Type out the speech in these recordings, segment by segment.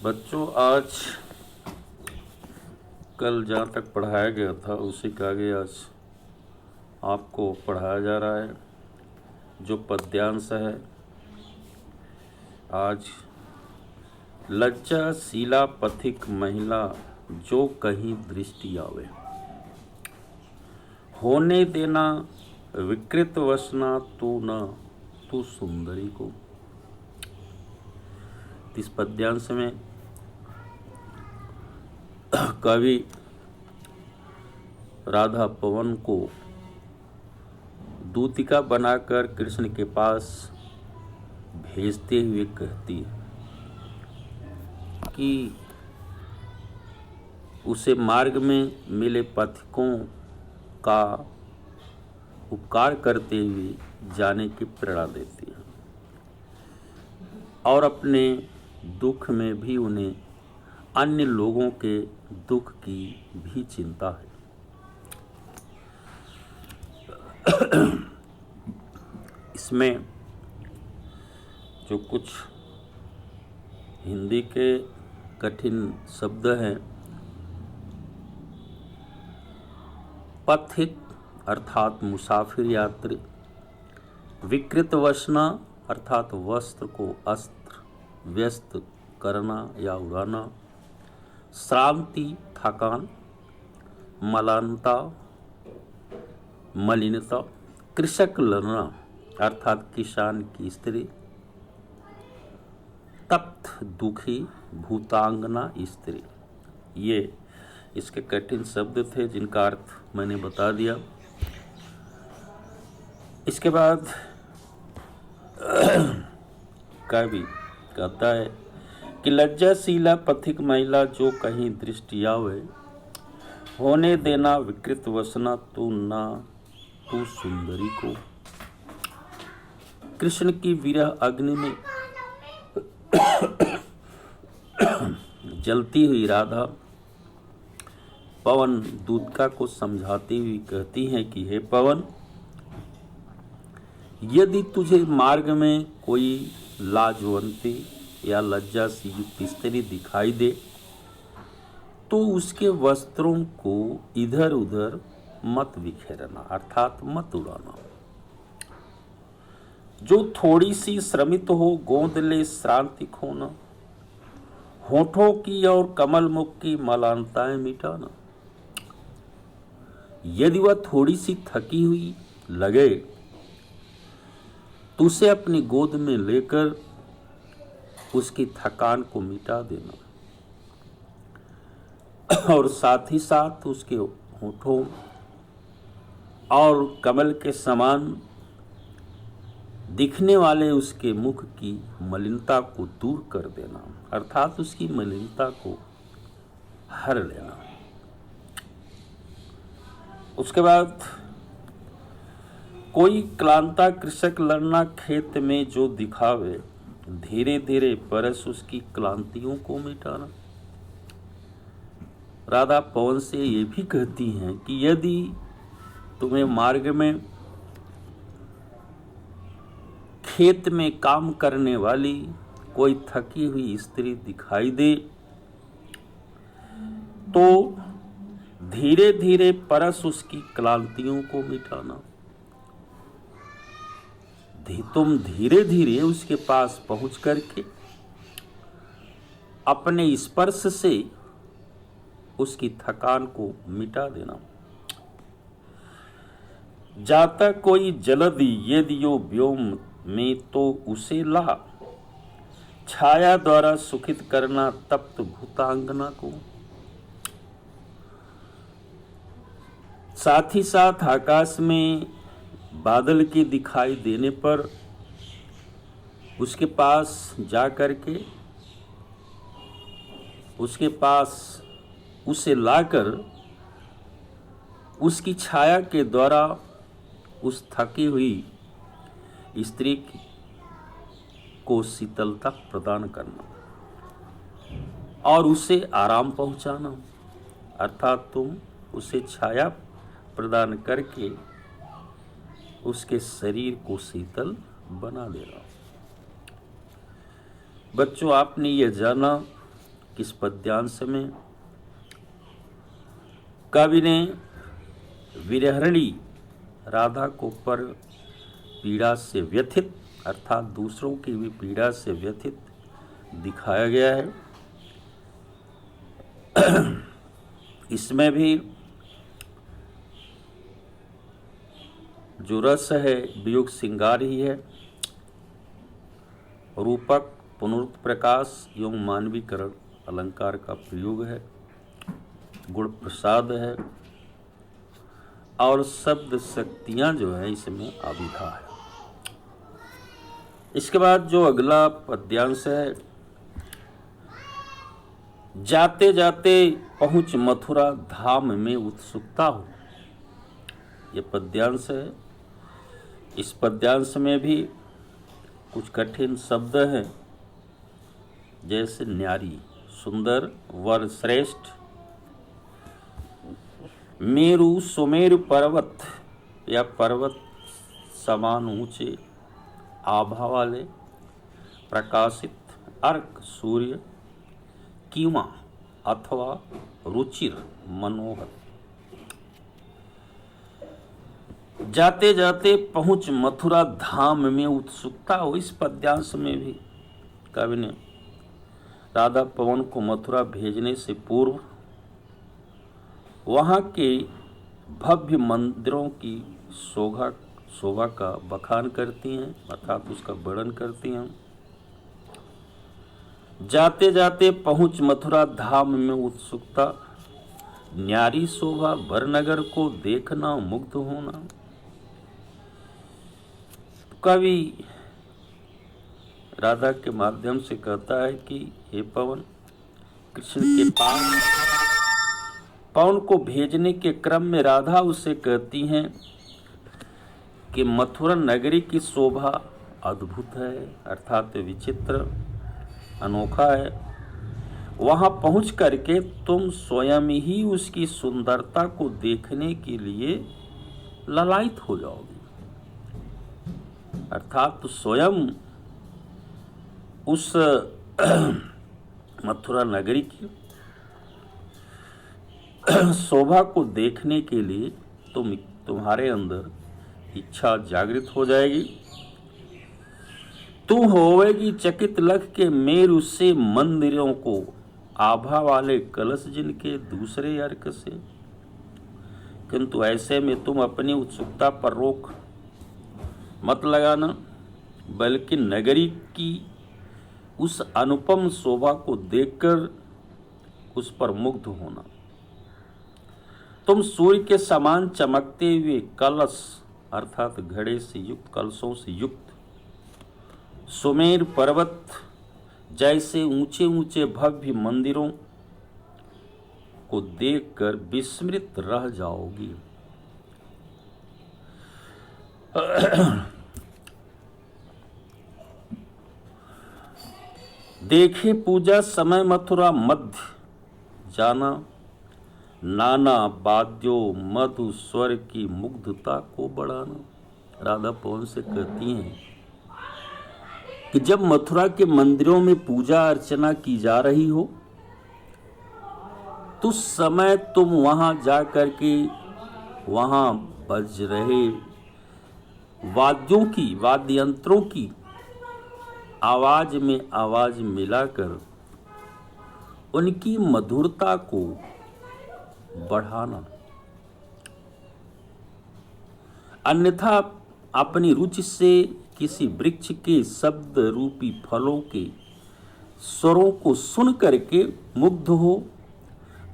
बच्चों, आज कल जहाँ तक पढ़ाया गया था उसी का आगे आज आपको पढ़ाया जा रहा है। जो पद्यांश है आज, लज्जाशीला पथिक महिला जो कहीं दृष्टि आवे, होने देना विकृत वसना तू न तू सुंदरी को। इस पद्यांश में कवि राधा पवन को दूतिका बनाकर कृष्ण के पास भेजते हुए कहती है कि उसे मार्ग में मिले पथिकों का उपकार करते हुए जाने की प्रेरणा देती है और अपने दुख में भी उन्हें अन्य लोगों के दुख की भी चिंता है। इसमें जो कुछ हिंदी के कठिन शब्द हैं, पथिक अर्थात मुसाफिर यात्री, विकृत वसना अर्थात वस्त्र को अस्त्र व्यस्त करना या उड़ाना, श्रांति थकान, मलानता मलिनता, कृषक लड़ना अर्थात किसान की स्त्री, तप्त दुखी भूतांगना स्त्री। ये इसके कठिन शब्द थे जिनका अर्थ मैंने बता दिया। इसके बाद कवि कहता है कि लज्जाशीला पथिक महिला जो कहीं दृष्टि आवे, होने देना विकृत वसना तू ना तू सुंदरी को। कृष्ण की विरह अग्नि में जलती हुई राधा पवन दूतिका को समझाती हुई कहती हैं कि हे पवन, यदि तुझे मार्ग में कोई लाजवंती या लज्जा सी युक्त स्त्री दिखाई दे तो उसके वस्त्रों को इधर उधर मत बिखेरना अर्थात मत उड़ाना। जो थोड़ी सी श्रमित हो गोद ले श्रांति खोना, होठों की और कमल मुख की मलानताएं मिटाना। यदि वह थोड़ी सी थकी हुई लगे तो उसे अपनी गोद में लेकर उसकी थकान को मिटा देना और साथ ही साथ उसके होठों और कमल के समान दिखने वाले उसके मुख की मलिनता को दूर कर देना अर्थात उसकी मलिनता को हर लेना। उसके बाद कोई क्लांता कृषक लड़ना खेत में जो दिखावे, धीरे धीरे बरस उसकी क्लांतियों को मिटाना। राधा पवन से ये भी कहती हैं कि यदि तुम्हें मार्ग में खेत में काम करने वाली कोई थकी हुई स्त्री दिखाई दे तो धीरे धीरे परस उसकी क्लांतियों को मिटाना। तुम धीरे धीरे उसके पास पहुंच करके अपने स्पर्श से उसकी थकान को मिटा देना। जाता कोई जलधि यदि यो व्योम में तो उसे ला, छाया द्वारा सुखित करना तप्त भूतांगना को। साथ ही साथ आकाश में बादल के दिखाई देने पर उसके पास जा करके उसके पास उसे लाकर उसकी छाया के द्वारा उस थकी हुई स्त्री को शीतलता प्रदान करना और उसे आराम पहुंचाना अर्थात तुम उसे छाया प्रदान करके उसके शरीर को शीतल बना देना। बच्चों, आपने यह जाना इस पद्यांश में कवि ने विरहणी राधा को पर पीड़ा से व्यथित अर्थात दूसरों की भी पीड़ा से व्यथित दिखाया गया है। इसमें भी जो रस है वियोग श्रृंगार ही है। रूपक पुनरुत्प्रकाश एवं मानवीकरण अलंकार का प्रयोग है, गुण प्रसाद है और शब्द शक्तियां जो है इसमें अभिधा है। इसके बाद जो अगला पद्यांश है, जाते जाते पहुंच मथुरा धाम में उत्सुकता हो, ये पद्यांश है। इस पद्यांश में भी कुछ कठिन शब्द हैं, जैसे न्यारी, सुंदर, वर श्रेष्ठ, मेरु सुमेरु पर्वत या पर्वत समान ऊंचे आभा वाले, प्रकाशित, अर्क सूर्य, कीमा अथवा रुचिर मनोहर। जाते जाते पहुंच मथुरा धाम में उत्सुकता हो, इस पद्यांश में भी कवि ने राधा पवन को मथुरा भेजने से पूर्व वहाँ के भव्य मंदिरों की शोभा का बखान करती हैं अर्थात उसका वर्णन करती हैं। जाते जाते पहुंच मथुरा धाम में उत्सुकता, न्यारी शोभा वरनगर को देखना, मुग्ध होना। कवि राधा के माध्यम से कहता है कि हे पवन, कृष्ण के पास पवन को भेजने के क्रम में राधा उसे कहती हैं कि मथुरा नगरी की शोभा अद्भुत है अर्थात विचित्र, अनोखा है। वहां पहुंच करके तुम स्वयं ही उसकी सुंदरता को देखने के लिए ललायित हो जाओगे अर्थात स्वयं उस मथुरा नगरी की शोभा को देखने के लिए तुम्हारे अंदर इच्छा जागृत हो जाएगी। तुम होवेगी चकित लख के मेरु से मंदिरों को, आभा वाले कलश जिनके दूसरे अर्क से। किंतु ऐसे में तुम अपनी उत्सुकता पर रोक मत लगाना, बल्कि नगरी की उस अनुपम शोभा को देखकर उस पर मुग्ध होना। तुम सूर्य के समान चमकते हुए कलश अर्थात घड़े से युक्त, कलशों से युक्त सुमेर पर्वत जैसे ऊंचे ऊंचे भव्य मंदिरों को देखकर विस्मृत रह जाओगी। देखे पूजा समय मथुरा मध्य जाना, नाना वाद्यों मधु स्वर की मुग्धता को बढ़ाना। राधा पवन से कहती हैं कि जब मथुरा के मंदिरों में पूजा अर्चना की जा रही हो तो उस समय तुम वहां जाकर के वहां बज रहे वाद्यों की, वाद्य यंत्रों की आवाज में आवाज मिलाकर उनकी मधुरता को बढ़ाना, अन्यथा अपनी रुचि से किसी वृक्ष के शब्द रूपी फलों के स्वरों को सुन करके मुग्ध हो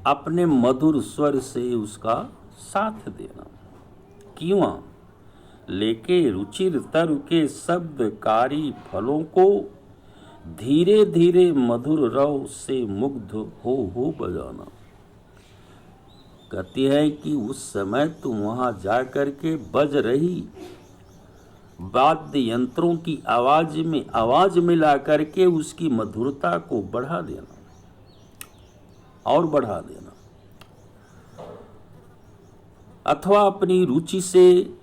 अपने मधुर स्वर से उसका साथ देना। क्यों लेके रुचिर तरु के शब्दकारी फलों को धीरे धीरे मधुर रव से मुग्ध हो बजाना। कहती है कि उस समय तुम वहां जाकर के बज रही वाद्य यंत्रों की आवाज में आवाज मिला करके उसकी मधुरता को बढ़ा देना और बढ़ा देना, अथवा अपनी रुचि से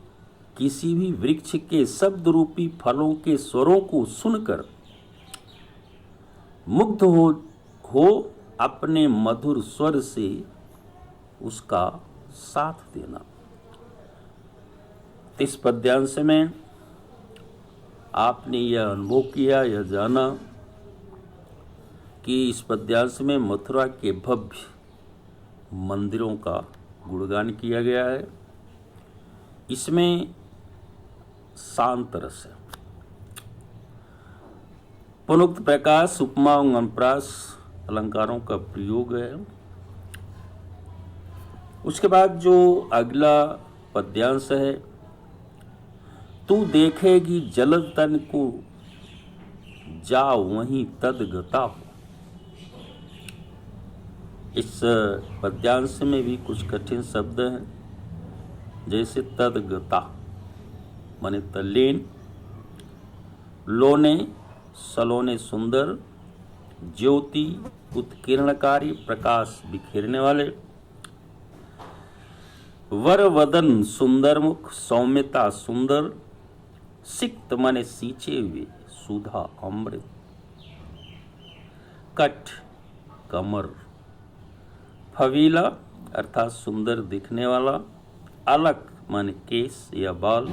किसी भी वृक्ष के शब्द रूपी फलों के स्वरों को सुनकर मुग्ध हो अपने मधुर स्वर से उसका साथ देना। इस पद्यांश में आपने यह अनुभव किया, यह जाना कि इस पद्यांश में मथुरा के भव्य मंदिरों का गुणगान किया गया है। इसमें शांत रस है। पुनोक्त प्रकाश, उपमा और अनुप्रास अलंकारों का प्रयोग है। उसके बाद जो अगला पद्यांश है, तू देखेगी जलद तन को जा वहीं तदगता हो। इस पद्यांश में भी कुछ कठिन शब्द हैं, जैसे तदगता माने तल्लीन, लोने सलोने सुंदर, ज्योति उत्कीर्णकारी प्रकाश बिखेरने वाले, वर वदन सुंदर मुख सौम्यता सुंदर, सिक्त माने सींचे हुए सुधा अमृत, कठ कमर, फवीला अर्थात सुंदर दिखने वाला, अलक माने केस या बाल,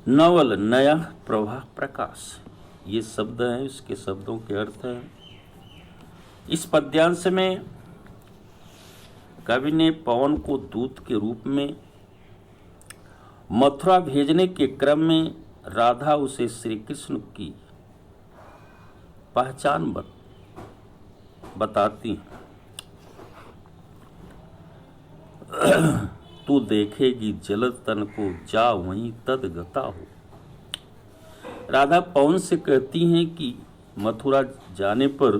नवल नया प्रभा प्रकाश, ये शब्द हैं। इसके शब्दों के अर्थ हैं। इस पद्यांश में कवि ने पवन को दूत के रूप में मथुरा भेजने के क्रम में राधा उसे श्री कृष्ण की पहचान बताती है। तू देखेगी जलद तन को जा वहीं तदगता हो। राधा पवन से कहती हैं कि मथुरा जाने पर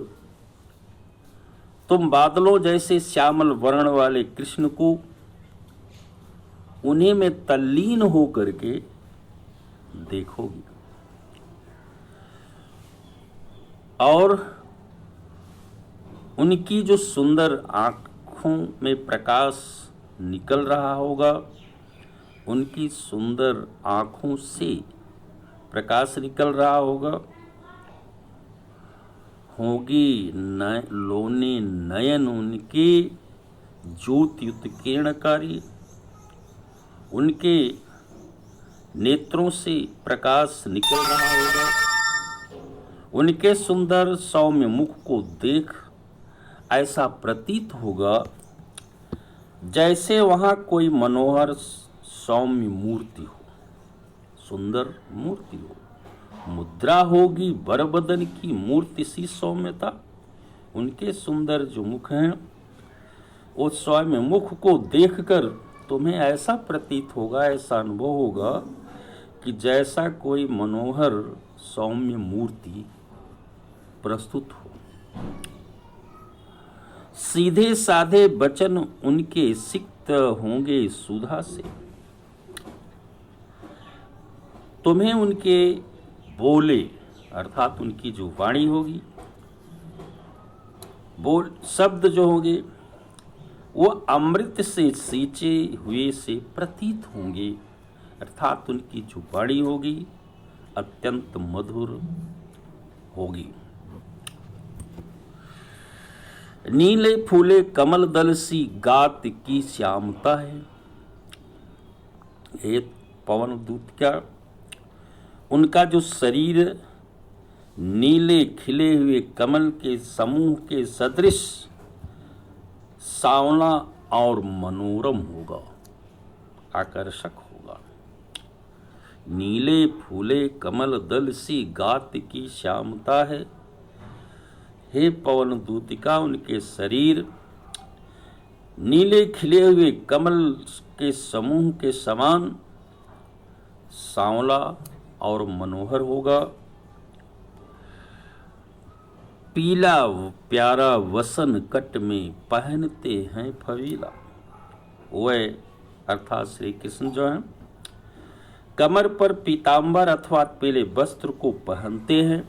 तुम बादलों जैसे श्यामल वर्ण वाले कृष्ण को उन्हीं में तल्लीन हो करके देखोगी, और उनकी जो सुंदर आंखों में प्रकाश निकल रहा होगा, उनकी सुंदर आंखों से प्रकाश निकल रहा होगा, होगी लोने नयन उनके ज्योति उत्कीर्णकारी, उनके नेत्रों से प्रकाश निकल रहा होगा। उनके सुंदर सौम्य मुख को देख ऐसा प्रतीत होगा जैसे वहाँ कोई मनोहर सौम्य मूर्ति हो, सुंदर मूर्ति हो। मुद्रा होगी बरबदन की मूर्ति सी सौम्यता। उनके सुंदर जो मुख हैं, वो सौम्य मुख को देखकर तुम्हें ऐसा प्रतीत होगा, ऐसा अनुभव होगा कि जैसा कोई मनोहर सौम्य मूर्ति प्रस्तुत हो। सीधे साधे वचन उनके सिक्त होंगे सुधा से। तुम्हें उनके बोले अर्थात उनकी जो वाणी होगी, बोल शब्द जो होंगे, वो अमृत से सींचे हुए से प्रतीत होंगे, अर्थात उनकी जो वाणी होगी अत्यंत मधुर होगी। नीले फूले कमल दल सी गात की श्यामता है। ये पवन दूत क्या, उनका जो शरीर नीले खिले हुए कमल के समूह के सदृश सांवला और मनोरम होगा, आकर्षक होगा। नीले फूले कमल दल सी गात की श्यामता है। हे पवन दूतिका, उनके शरीर नीले खिले हुए कमल के समूह के समान सांवला और मनोहर होगा। पीला प्यारा वसन कट में पहनते हैं फवीला। वह अर्थात श्री कृष्ण जो हैं कमर पर पीतांबर अथवा पीले वस्त्र को पहनते हैं,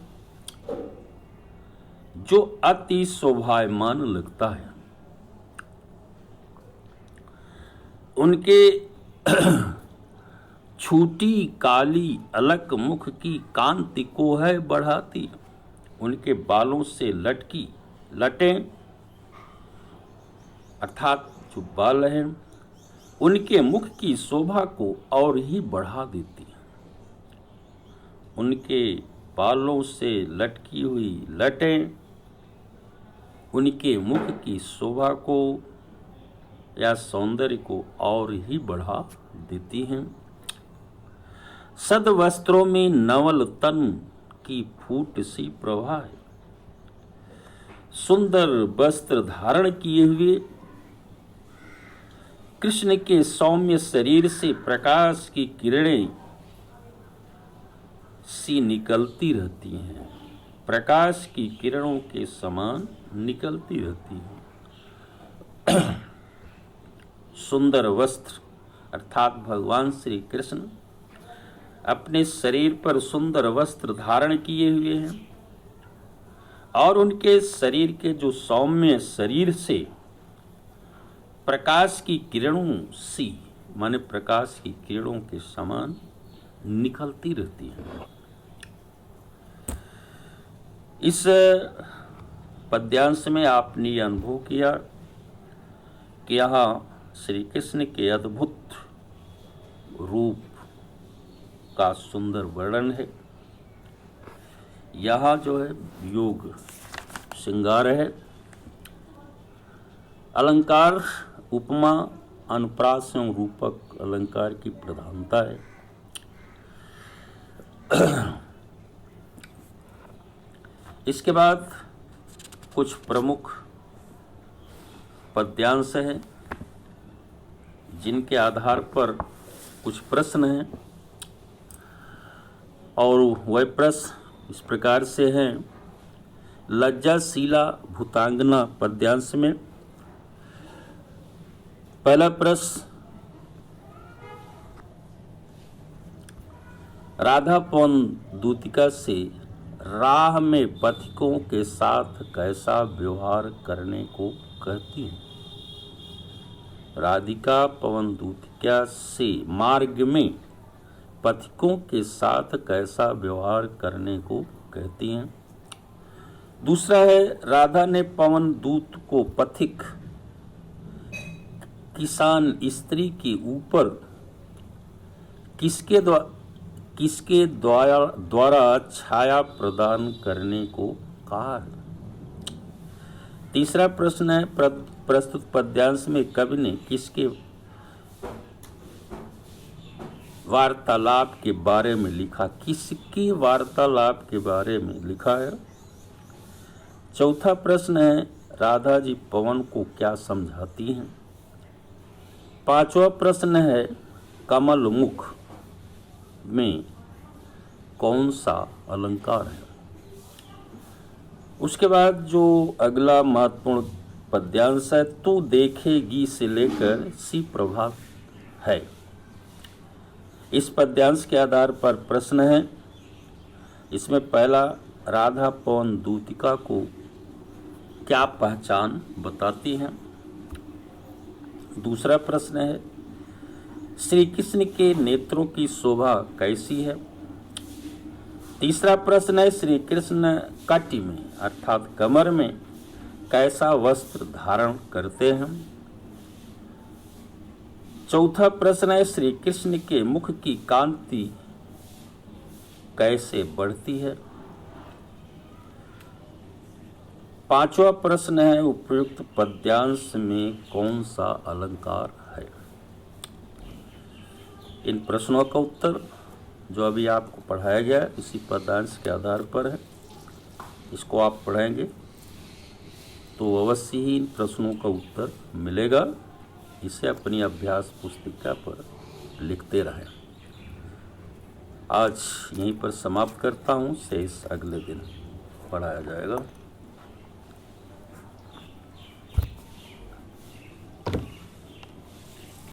जो अति शोभायमान लगता है। उनके छूटी काली अलक मुख की कांति को है बढ़ाती। उनके बालों से लटकी लटें अर्थात जो बाल हैं उनके मुख की शोभा को और ही बढ़ा देती हैं। उनके बालों से लटकी हुई लटें उनके मुख की शोभा को या सौंदर्य को और ही बढ़ा देती हैं। सद वस्त्रों में नवल तन की फूट सी प्रभा है। सुंदर वस्त्र धारण किए हुए कृष्ण के सौम्य शरीर से प्रकाश की किरणें सी निकलती रहती हैं, प्रकाश की किरणों के समान निकलती रहती हैं। सुंदर वस्त्र अर्थात भगवान श्री कृष्ण अपने शरीर पर सुंदर वस्त्र धारण किए हुए हैं और उनके शरीर के जो सौम्य शरीर से प्रकाश की किरणों सी माने प्रकाश की किरणों के समान निकलती रहती हैं। इस पद्यांश में आपने ये अनुभव किया कि यहाँ श्री कृष्ण के अद्भुत रूप का सुंदर वर्णन है। यहाँ जो है योग श्रृंगार है, अलंकार उपमा अनुप्रास एवं रूपक अलंकार की प्रधानता है। इसके बाद कुछ प्रमुख पद्यांश हैं जिनके आधार पर कुछ प्रश्न हैं और वह प्रश्न इस प्रकार से हैं। लज्जाशीला भूतांगना पद्यांश में पहला प्रश्न, राधा पवन दूतिका से राह में पथिकों के साथ कैसा व्यवहार करने को कहती है। राधिका पवन दूतिका से मार्ग में पथिकों के साथ कैसा व्यवहार करने को कहती हैं। दूसरा है, राधा ने पवन दूत को पथिक किसान स्त्री के ऊपर किसके द्वारा छाया प्रदान करने को कहा है। तीसरा प्रश्न है, प्रस्तुत पद्यांश में कवि ने किसके वार्तालाप के बारे में लिखा, किसके वार्तालाप के बारे में लिखा है। चौथा प्रश्न है, राधा जी पवन को क्या समझाती हैं। पांचवा प्रश्न है, कमल मुख में कौन सा अलंकार है। उसके बाद जो अगला महत्वपूर्ण पद्यांश है, तू देखेगी से लेकर सी प्रभा है। इस पद्यांश के आधार पर प्रश्न है। इसमें पहला, राधा पवन दूतिका को क्या पहचान बताती हैं। दूसरा प्रश्न है, श्री कृष्ण के नेत्रों की शोभा कैसी है। तीसरा प्रश्न है, श्री कृष्ण काटी में अर्थात कमर में कैसा वस्त्र धारण करते हैं। चौथा प्रश्न है, श्री कृष्ण के मुख की कांति कैसे बढ़ती है। पांचवा प्रश्न है, उपयुक्त पद्यांश में कौन सा अलंकार है। इन प्रश्नों का उत्तर जो अभी आपको पढ़ाया गया इसी पद्यांश के आधार पर है। इसको आप पढ़ेंगे तो अवश्य ही इन प्रश्नों का उत्तर मिलेगा। इसे अपनी अभ्यास पुस्तिका पर लिखते रहें। आज यहीं पर समाप्त करता हूँ, शेष अगले दिन पढ़ाया जाएगा।